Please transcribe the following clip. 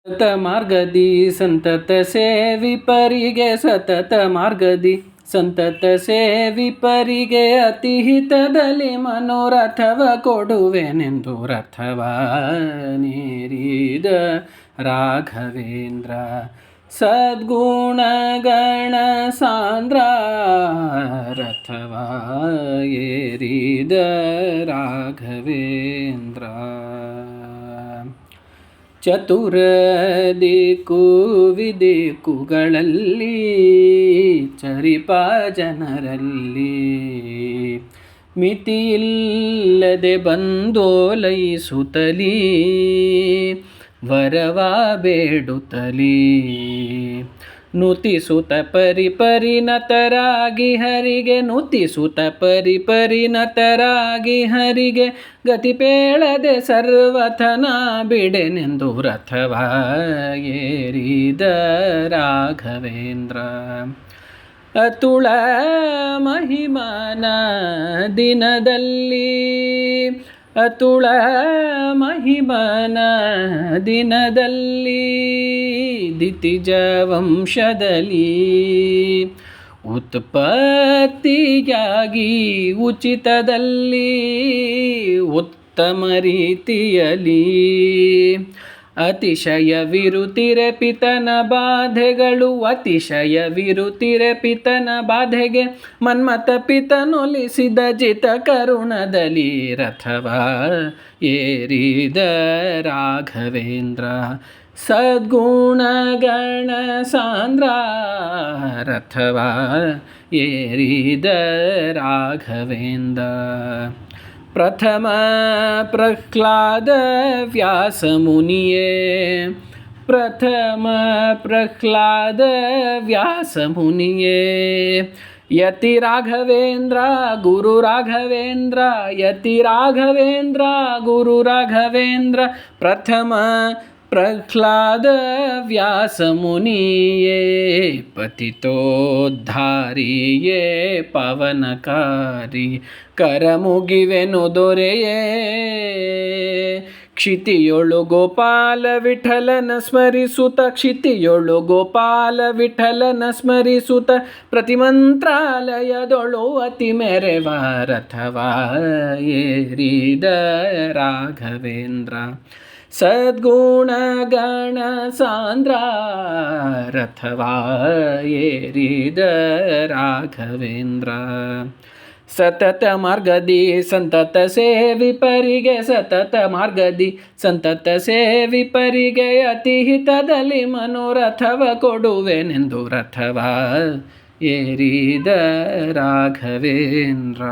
ಸತತ ಮಾರ್ಗದಿ ಸಂತತ ಸೇವಿಪರಿಗೆ ಸತತ ಮಾರ್ಗದಿ ಸಂತತ ಸೇವಿಪರಿಗೆ ಅತಿ ಹಿತದಲ್ಲಿ ಮನೋರಥವ ಕೊಡುವೆನೆಂದು ರಥವ ನೇರಿದ ರಾಘವೇಂದ್ರ ಸದ್ಗುಣಗಣ ಸಾಂದ್ರ ರಥವ ಏರಿದ ರಾಘವೇಂದ್ರ ಚತುರ ದಿಕ್ಕು ವಿದಿಕ್ಕುಗಳಲ್ಲಿ ಚರಿಪ ಜನರಲ್ಲಿ ಮಿತಿಯಿಲ್ಲದೆ ಬಂದೋಲೈಸುತ್ತಲೀ ವರವ ಬೇಡುತ್ತಲೀ ನುತಿಸುತ ಪರಿಪರಿಣತರಾಗಿ ಹರಿಗೆ ನುತಿಸುತ ಪರಿಪರಿಣತರಾಗಿ ಹರಿಗೆ ಗತಿಪೇಳದೆ ಸರ್ವಥನ ಬಿಡೆನೆಂದು ರಥವ ಏರಿದ ರಾಘವೇಂದ್ರ ಅತುಳ ಮಹಿಮನ ದಿನದಲ್ಲಿ ಅತುಳ ಮಹಿಮನ ದಿನದಲ್ಲಿ ದಿತಿಜ ವಂಶದಲ್ಲಿ ಉತ್ಪತ್ತಿಯಾಗಿ ಉಚಿತದಲ್ಲಿ ಉತ್ತಮ ರೀತಿಯಲ್ಲಿ ಅತಿಶಯವಿರುತ್ತಿರೆ ಪಿತನ ಬಾಧೆಗಳು ಅತಿಶಯವಿರುತ್ತಿರೆ ಪಿತನ ಬಾಧೆಗೆ ಮನ್ಮಥ ಪಿತನೊಲಿಸಿದ ಜಿತ ಕರುಣದಲ್ಲಿ ರಥವ ಏರಿದ ರಾಘವೇಂದ್ರ ಸದ್ಗುಣಗಣ ಸಾಂದ್ರ ರಥವ ಏರಿದ ರಾಘವೇಂದ್ರ ಪ್ರಥಮ ಪ್ರಹ್ಲಾದ ವ್ಯಾಸ ಮುನಿಯೇ ಪ್ರಥಮ ಪ್ರಹ್ಲಾದ ವ್ಯಾಸ ಮುನಿಯೇ ಯತಿ ರಾಘವೇಂದ್ರ ಗುರು ರಾಘವೇಂದ್ರ ಯತಿ ರಾಘವೇಂದ್ರ ಗುರು ರಾಘವೇಂದ್ರ ಪ್ರಥಮ ಪ್ರಹ್ಲಾದ ವ್ಯಾಸ ಮುನಿಯೇ ಪತಿತೋದ್ಧಾರಿಯೇ ಪವನಕಾರಿ ಕರಮುಗಿವೆನು ದೊರೆಯೇ ಕ್ಷಿತಿಯೊಳು ಗೋಪಾಲ ವಿಠಲನ ಸ್ಮರಿಸುತ್ತ ಕ್ಷಿತಿಯೊಳು ಗೋಪಾಲ ವಿಠಲನ ಸ್ಮರಿಸುತ್ತ ಪ್ರತಿಮಂತ್ರಾಲಯದೊಳು ಅತಿ ಮೆರೆವ ರಥವ ಏರಿದ ರಾಘವೇಂದ್ರ ಸದ್ಗುಣಗಣ ಸಾಂದ್ರ ರಥವ ಏರಿದ ರಾಘವೇಂದ್ರ ಸತತ ಮಾರ್ಗದಿ ಸಂತತ ಸೇವಿಪರಿಗೆ ಸತತ ಮಾರ್ಗದಿ ಸಂತತ ಸೇವಿಪರಿಗೆ ಅತಿ ಹಿತದಲ್ಲಿ ಮನೋರಥವ ಕೊಡುವೆನೆಂದು ರಥವ ಏರಿದ ರಾಘವೇಂದ್ರ.